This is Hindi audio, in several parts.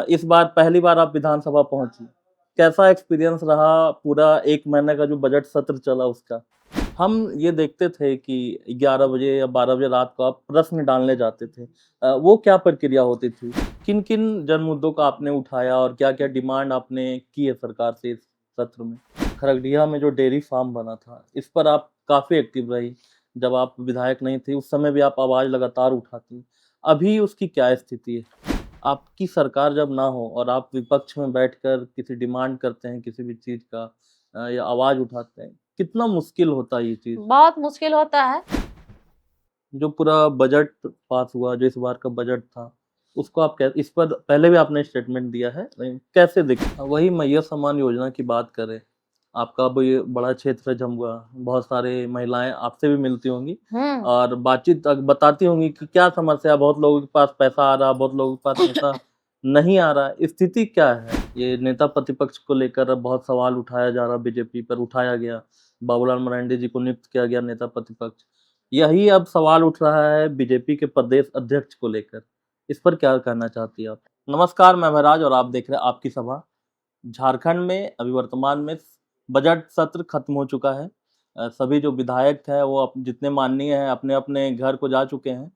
इस बार पहली बार आप विधानसभा पहुंची, कैसा एक्सपीरियंस रहा पूरा 1 महीने का जो बजट सत्र चला उसका? हम ये देखते थे कि 11 बजे या 12 बजे रात को आप प्रश्न डालने जाते थे। वो क्या प्रक्रिया होती थी? किन-किन जन मुद्दों का आपने उठाया और क्या-क्या डिमांड आपने की है सरकार से इस सत्र में? खरगडिया में जो डेयरी फार्म बना था, इस पर आप काफ़ी एक्टिव रही। जब आप विधायक नहीं थी, उस समय भी आप आवाज़ लगातार उठाती। अभी उसकी क्या स्थिति है? आपकी सरकार जब ना हो और आप विपक्ष में बैठकर किसी डिमांड करते हैं किसी भी चीज़ का या आवाज़ उठाते हैं, कितना मुश्किल होता है ये चीज़? बहुत मुश्किल होता है। जो पूरा बजट पास हुआ, जो इस बार का बजट था, उसको आप कै इस पर पहले भी आपने स्टेटमेंट दिया है, कैसे वही मैया सम्मान योजना की बात करें, आपका अब ये बड़ा क्षेत्र है जमुआ, बहुत सारे महिलाएँ आपसे भी मिलती होंगी हुँ। और बातचीत बताती होंगी कि क्या समस्या है, बहुत लोगों के पास पैसा आ रहा, बहुत लोगों के पास पैसा नहीं आ रहा, स्थिति क्या है? ये नेता प्रतिपक्ष को लेकर अब बहुत सवाल उठाया जा रहा, बीजेपी पर उठाया गया, बाबूलाल मरांडी जी को नियुक्त किया गया नेता प्रतिपक्ष। यही अब सवाल उठ रहा है बीजेपी के प्रदेश अध्यक्ष को लेकर। इस पर क्या कहना चाहती हैं आप? नमस्कार, मैं महराज और आप देख रहे हैं आपकी सभा। झारखंड में अभी वर्तमान में बजट सत्र खत्म हो चुका है। सभी जो विधायक हैं वो जितने माननीय हैं अपने-अपने घर को जा चुके हैं।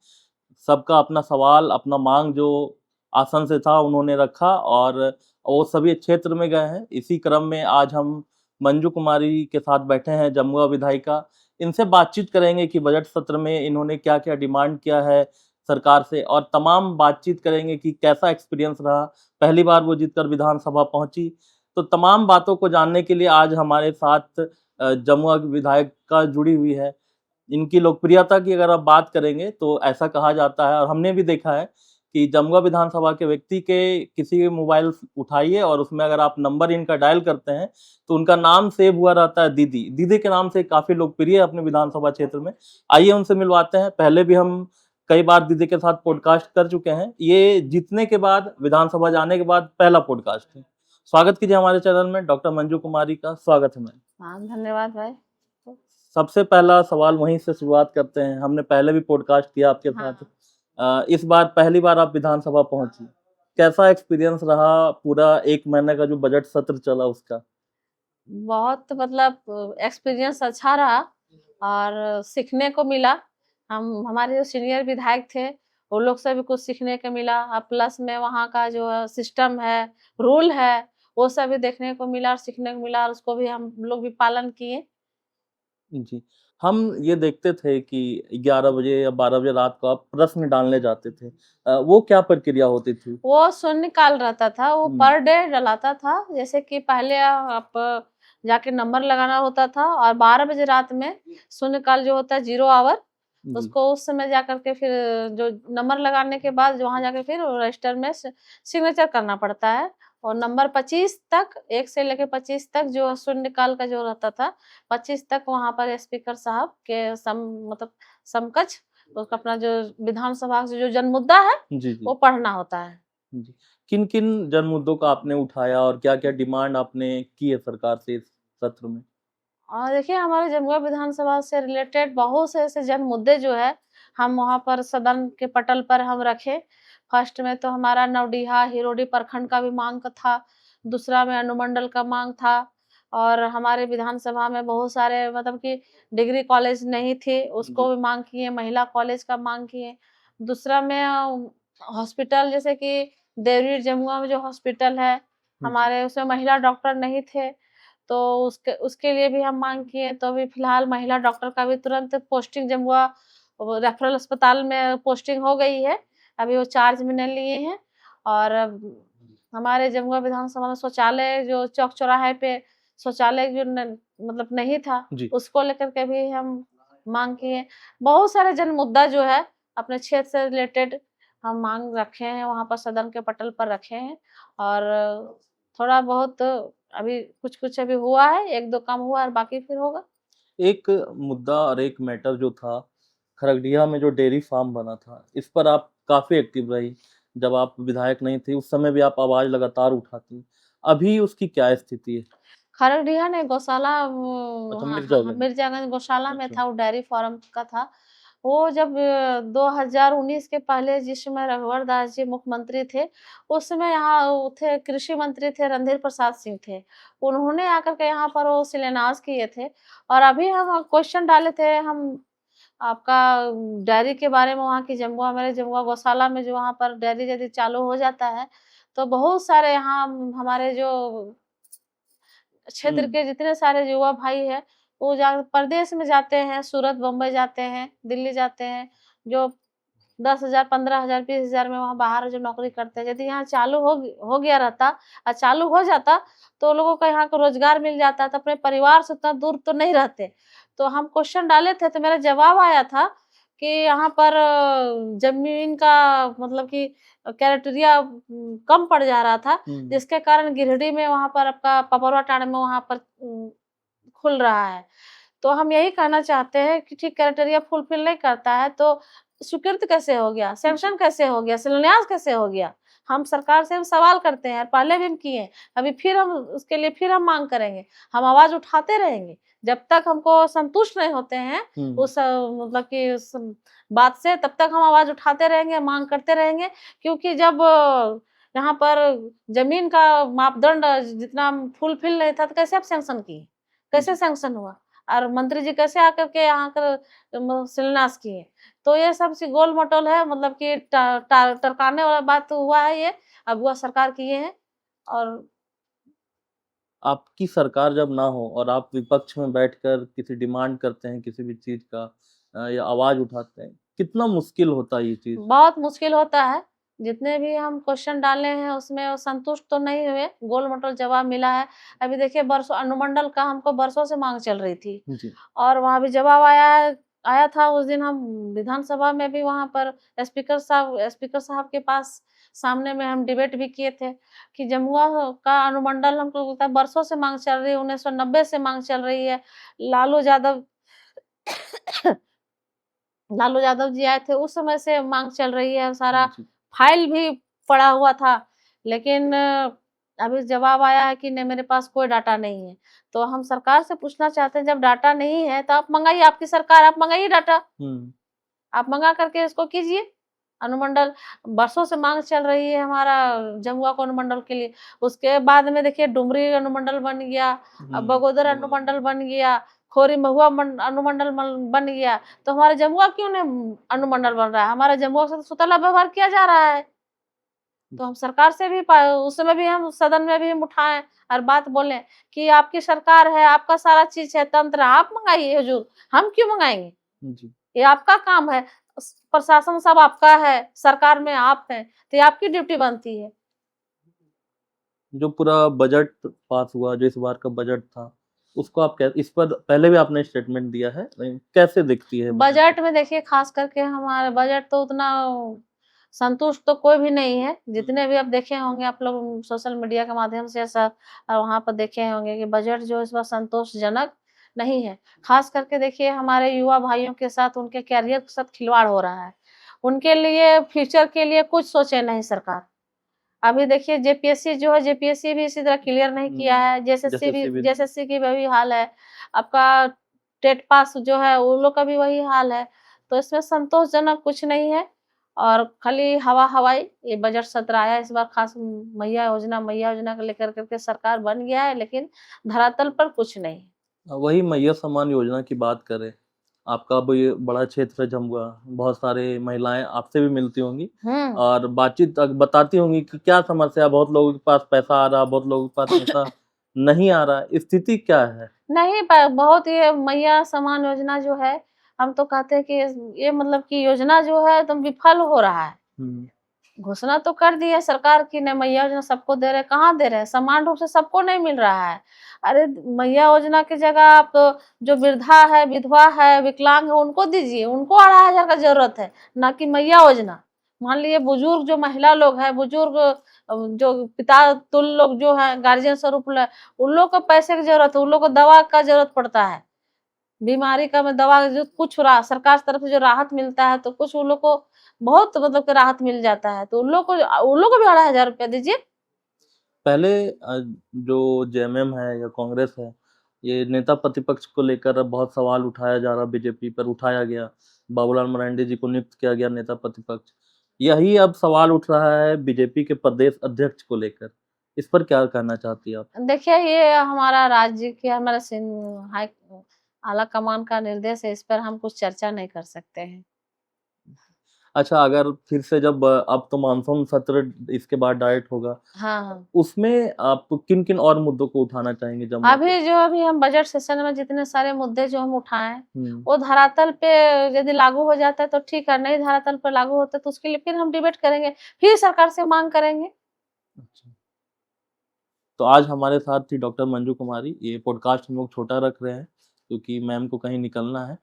सबका अपना सवाल, अपना मांग जो आसन से था उन्होंने रखा और वो सभी क्षेत्र में गए हैं। इसी क्रम में आज हम मंजू कुमारी के साथ बैठे हैं, जमुआ विधायिका। इनसे बातचीत करेंगे कि बजट सत्र में इन्होंने क्या-क्या डिमांड किया है सरकार से और तमाम बातचीत करेंगे कि कैसा एक्सपीरियंस रहा। पहली बार वो जीतकर विधानसभा पहुँची। तो तमाम बातों को जानने के लिए आज हमारे साथ जमुआ की विधायिका जुड़ी हुई है। इनकी लोकप्रियता की अगर आप बात करेंगे तो ऐसा कहा जाता है और हमने भी देखा है कि जमुआ विधानसभा के व्यक्ति के किसी भी मोबाइल उठाइए और उसमें अगर आप नंबर इनका डायल करते हैं तो उनका नाम सेव हुआ रहता है दीदी। दीदी के नाम से काफ़ी लोकप्रिय है अपने विधानसभा क्षेत्र में। आइए उनसे मिलवाते हैं। पहले भी हम कई बार दीदी के साथ पॉडकास्ट कर चुके हैं। ये जीतने के बाद विधानसभा जाने के बाद पहला पॉडकास्ट है। स्वागत कीजिए हमारे चैनल में डॉक्टर मंजू कुमारी का। स्वागत है मैम। हाँ, धन्यवाद भाई। सबसे पहला सवाल वहीं से शुरुआत करते हैं। हमने पहले भी पॉडकास्ट किया आपके साथ। इस बार पहली बार आप विधानसभा पहुँची। कैसा एक्सपीरियंस रहा पूरा 1 महीने का जो बजट सत्र चला उसका? बहुत मतलब एक्सपीरियंस अच्छा रहा और सीखने को मिला। हम हमारे जो सीनियर विधायक थे, वो लोग से भी कुछ सीखने को मिला और प्लस में वहाँ का जो सिस्टम है, रूल है, वो सब भी देखने को मिला और सीखने को मिला और उसको भी हम लोग भी पालन किए। जी। हम ये देखते थे कि 11 बजे या 12 बजे रात को आप प्रश्न डालने जाते थे। वो क्या प्रक्रिया होती थी? वो शून्यकाल रहता था, वो हुँ। पर डे डलाता था। जैसे कि पहले आप जाके नंबर लगाना होता था और 12 बजे रात में शून्यकाल जो होता है, ज़ीरो आवर, जी। उसको उस समय जाकर के फिर जो नंबर लगाने के बाद वहाँ जाके फिर रजिस्टर में सिग्नेचर करना पड़ता है और नंबर 25 तक 1 से लेके 25 तक जो शून्यकाल का जो रहता था, 25 तक वहाँ पर स्पीकर साहब के मतलब समकक्ष उसका अपना जो विधानसभा से जो जन मुद्दा है, जी, जी। वो पढ़ना होता है। जी। किन-किन जन मुद्दों का आपने उठाया और क्या-क्या डिमांड आपने की है सरकार से इस सत्र में? और देखिए हमारे जमुआ विधानसभा से रिलेटेड बहुत से ऐसे जन मुद्दे जो है, हम वहाँ पर सदन के पटल पर हम रखे। फर्स्ट में तो हमारा नवडीहा, हिरोडी प्रखंड का भी माँग था, दूसरा में अनुमंडल का माँग था और हमारे विधानसभा में बहुत सारे मतलब कि डिग्री कॉलेज नहीं थे, जी। उसको भी माँग किए, महिला कॉलेज का माँग किए। दूसरा में हॉस्पिटल जैसे कि देवरी जमुआ में जो हॉस्पिटल है, जी। हमारे उसमें महिला डॉक्टर नहीं थे। तो उसके उसके लिए भी हम माँग किए, तो अभी फ़िलहाल महिला डॉक्टर का भी तुरंत पोस्टिंग जमुआ वो रेफरल अस्पताल में पोस्टिंग हो गई है। अभी वो चार्ज में नहीं लिए हैं और हमारे जमुआ विधानसभा में शौचालय जो चौक-चौराहे पे शौचालय जो न मतलब नहीं था, जी। उसको लेकर के भी हम माँग किए। बहुत सारे जन मुद्दा जो है, अपने क्षेत्र से रिलेटेड हम माँग रखे हैं, वहाँ पर सदन के पटल पर रखे हैं और थोड़ा बहुत अभी कुछ-कुछ अभी हुआ है, 1-2 काम हुआ है और बाकी फिर होगा। एक मुद्दा और एक मैटर जो था, खरगडिया में जो डेयरी फार्म बना था, इस पर आप काफ़ी एक्टिव रही। जब आप विधायक नहीं थी, उस समय भी आप आवाज़ लगातार उठाती। अभी उसकी क्या स्थिति है? खरडिया नहीं गौशाला अच्छा हाँ, हाँ, हाँ, मिर्ज़ागंज। मिर्ज़ागंज गौशाला में अच्छा। था, वो डेयरी फार्म का था। वो जब 2019 के पहले जिस समय रघुवर दास जी मुख्यमंत्री थे, उस समय यहाँ वो थे कृषि मंत्री थे रणधीर प्रसाद सिंह थे। उन्होंने आकर के यहाँ पर वो शिलान्यास किए थे और अभी हम क्वेश्चन डाले थे हम आपका डेयरी के बारे में वहाँ की जमुआ मेरे जमुआ गौशाला में जो वहाँ पर डेयरी यदि चालू हो जाता है, तो बहुत सारे यहाँ हमारे जो क्षेत्र हुँ, के जितने सारे युवा भाई हैं, वो जा परदेश में जाते हैं, सूरत, बम्बई जाते हैं, दिल्ली जाते हैं, जो 10,000, 15,000, 20,000 में वहाँ बाहर जो नौकरी करते हैं। यदि यहाँ चालू हो गया रहता चालू हो जाता, तो लोगों को यहाँ को रोज़गार मिल जाता, तो अपने परिवार से उतना दूर तो नहीं रहते। तो हम क्वेश्चन डाले थे, तो मेरा जवाब आया था कि यहाँ पर ज़मीन का मतलब कि क्राइटेरिया कम पड़ जा रहा था, हुँ, जिसके कारण गिरिडीह में वहाँ पर आपका पपरवाटांड़ में वहाँ पर खुल रहा है। तो हम यही कहना चाहते हैं कि ठीक क्राइटेरिया फुलफिल नहीं करता है, तो स्वीकृत कैसे हो गया? सैंक्शन कैसे हो गया? शिलान्यास कैसे हो गया? हम सरकार से हम सवाल करते हैं, पहले भी हम किए हैं, अभी फिर हम उसके लिए फिर हम माँग करेंगे। हम आवाज़ उठाते रहेंगे, जब तक हमको संतुष्ट नहीं होते हैं हुँ। उस मतलब कि उस बात से, तब तक हम आवाज़ उठाते रहेंगे, माँग करते रहेंगे। क्योंकि जब यहाँ पर ज़मीन का मापदंड जितना फुलफिल नहीं था, तो कैसे आप सैंक्शन किए? कैसे जी। सैंक्शन हुआ? और मंत्री जी कैसे आकर के यहाँ कर शिलान्यास किए? तो ये सब सी गोल-मटोल है मतलब कि टरकाने वाला बात तो हुआ है ये, अगुआ सरकार किए हैं और आपकी सरकार जब ना हो और आप विपक्ष में बैठकर किसी डिमांड करते हैं किसी भी चीज़ का या आवाज़ उठाते हैं, कितना मुश्किल होता है ये चीज़? बहुत मुश्किल होता है। जितने भी हम क्वेश्चन डाले हैं उसमें वो संतुष्ट तो नहीं हुए, गोल-मटोल जवाब मिला है। अभी देखिए बरसों अनुमंडल का हमको बरसों से माँग चल रही थी जी। और वहाँ भी जवाब आया था उस दिन हम विधानसभा में भी वहाँ पर स्पीकर साहब के पास सामने में हम डिबेट भी किए थे कि जमुआ का अनुमंडल हमको लगता है बरसों से माँग चल रही है, 1990 से माँग चल रही है। लालू यादव लालू यादव जी आए थे, उस समय से माँग चल रही है, सारा जी। फाइल भी पड़ा हुआ था। लेकिन अभी जवाब आया है कि नहीं मेरे पास कोई डाटा नहीं है। तो हम सरकार से पूछना चाहते हैं जब डाटा नहीं है तो आप मँगाइए, आपकी सरकार आप मँगाइए डाटा। हुँ। आप मँगा करके इसको कीजिए। अनुमंडल बरसों से माँग चल रही है हमारा जमुआ को अनुमंडल के लिए। उसके बाद में देखिए डुमरी अनुमंडल बन गया, हुँ। बगोदर अनुमंडल बन गया, खोरी महुआ अनुमंडल बन गया। तो हमारा जमुआ क्यों नहीं अनुमंडल बन रहा है? हमारा जमुआ से तो सुतला व्यवहार किया जा रहा है। तो हम सरकार से भी उस समय भी हम सदन में भी हम उठाएँ और बात बोलें कि आपकी सरकार है, आपका सारा चीज़ है, तंत्र है, आप मँगाइए हुजूर, हम क्यों मँगाएँगे? जी। ये आपका काम है। प्रशासन सब आपका है, सरकार में आप हैं, तो ये आपकी ड्यूटी बनती है। जो पूरा बजट पास हुआ, जो इस बार का बजट था, उसको आप कै इस पर पहले भी आपने स्टेटमेंट दिया है, कैसे दिखती है बजट को? बजट में देखिए ख़ास करके हमारा बजट तो उतना संतुष्ट तो कोई भी नहीं है। जितने भी आप देखे होंगे आप लोग सोशल मीडिया के माध्यम से ऐसा वहाँ पर देखे होंगे कि बजट जो इस बार संतोषजनक नहीं है। ख़ास करके देखिए हमारे युवा भाइयों के साथ उनके करियर के साथ खिलवाड़ हो रहा है। उनके लिए फ्यूचर के लिए कुछ सोचे नहीं सरकार। अभी देखिए जेपीएससी जो है जेपीएससी भी इसी तरह क्लियर नहीं किया हुँ। है, जेएसएससी भी जैसे सिविल जेएसएससी की वही हाल है। आपका टेट पास जो है उन लोग का भी वही हाल है। तो इसमें संतोषजनक कुछ नहीं है और खाली हवा-हवाई ये बजट सत्र आया इस बार खास मैया योजना को लेकर के सरकार बन गया है लेकिन धरातल पर कुछ नहीं। वही मैया सम्मान योजना की बात करें, आपका अब ये बड़ा क्षेत्र है जमुआ, बहुत सारे महिलाएँ आपसे भी मिलती होंगी हुँ। और बातचीत बताती होंगी कि क्या समस्या है, बहुत लोगों के पास पैसा आ रहा, बहुत लोगों के पास पैसा नहीं आ रहा, स्थिति क्या है? नहीं बहुत ये मैया सम्मान योजना जो है, हम तो कहते हैं कि ये मतलब कि योजना जो है एकदम विफल हो रहा है। हुँ। घोषणा तो कर दी है सरकार की न मैया योजना सबको दे रहे हैं, कहाँ दे रहे हैं? समान रूप से सबको नहीं मिल रहा है। अरे मैया योजना की जगह आप जो वृद्धा है, विधवा है, विकलांग है उनको दीजिए, उनको 2,500 का ज़रूरत है, ना कि मैया योजना। मान लीजिए बुजुर्ग जो महिला लोग हैं, बुजुर्ग जो पिता तुल्य लोग जो हैं, गार्जियन स्वरूप उन लोग को पैसे की ज़रूरत है, उन लोग को दवा का ज़रूरत पड़ता है। बीमारी का में दवा जो कुछ सरकार की तरफ से जो राहत मिलता है, तो कुछ उन लोग को बहुत मतलब कि राहत मिल जाता है, तो उन लोग को भी 2,500 रुपया दीजिए। पहले जो जेएमएम है या कांग्रेस है, ये नेता प्रतिपक्ष को लेकर बहुत सवाल उठाया जा रहा, बीजेपी पर उठाया गया, बाबूलाल मरांडी जी को नियुक्त किया गया नेता प्रतिपक्ष। यही अब सवाल उठ रहा है बीजेपी के प्रदेश अध्यक्ष को लेकर, इस पर क्या कहना चाहती हैं आप? देखिए, ये हमारा राज्य की हमारा हाई आला कमान का निर्देश है, इस पर हम कुछ चर्चा नहीं कर सकते हैं। अच्छा, अगर फिर से जब अब तो मानसून सत्र इसके बाद डायरेक्ट होगा, हाँ, हाँ। उसमें आप किन-किन और मुद्दों को उठाना चाहेंगे जमुआ के? अभी हम बजट सेशन में जितने सारे मुद्दे जो हम उठाए, हुँ, वो धरातल पे यदि लागू हो जाता है तो ठीक है, नहीं धरातल पर लागू होता है तो उसके लिए फिर हम डिबेट करेंगे, फिर सरकार से माँग करेंगे। अच्छा। तो आज हमारे साथ थी डॉक्टर मंजू कुमारी। ये पॉडकास्ट हम लोग छोटा रख रहे हैं क्योंकि मैम को कहीं निकलना है।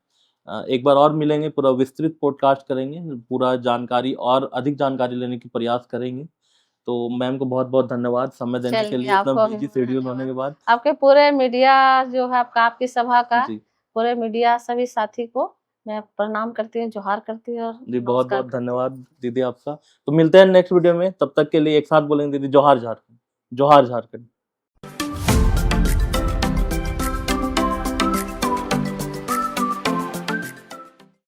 एक बार और मिलेंगे, पूरा विस्तृत पॉडकास्ट करेंगे, पूरा जानकारी और अधिक जानकारी लेने की प्रयास करेंगे। तो मैम को बहुत-बहुत धन्यवाद समय देने के चलिए, लिए इतना आपको भी बिज़ी शेड्यूल होने के धन्यवाद। बाद। आपके पूरे मीडिया जो है आपकी सभा का, जी, पूरे मीडिया सभी साथी को मैं प्रणाम करती हूँ, जोहार करती हूँ और जी नमस्कार बहुत-बहुत करती हूँ। धन्यवाद दीदी आपका। तो मिलते हैं नेक्स्ट वीडियो में, तब तक के लिए एक साथ बोलेंगे दीदी जोहार झारखंड, जोहार झारखंड।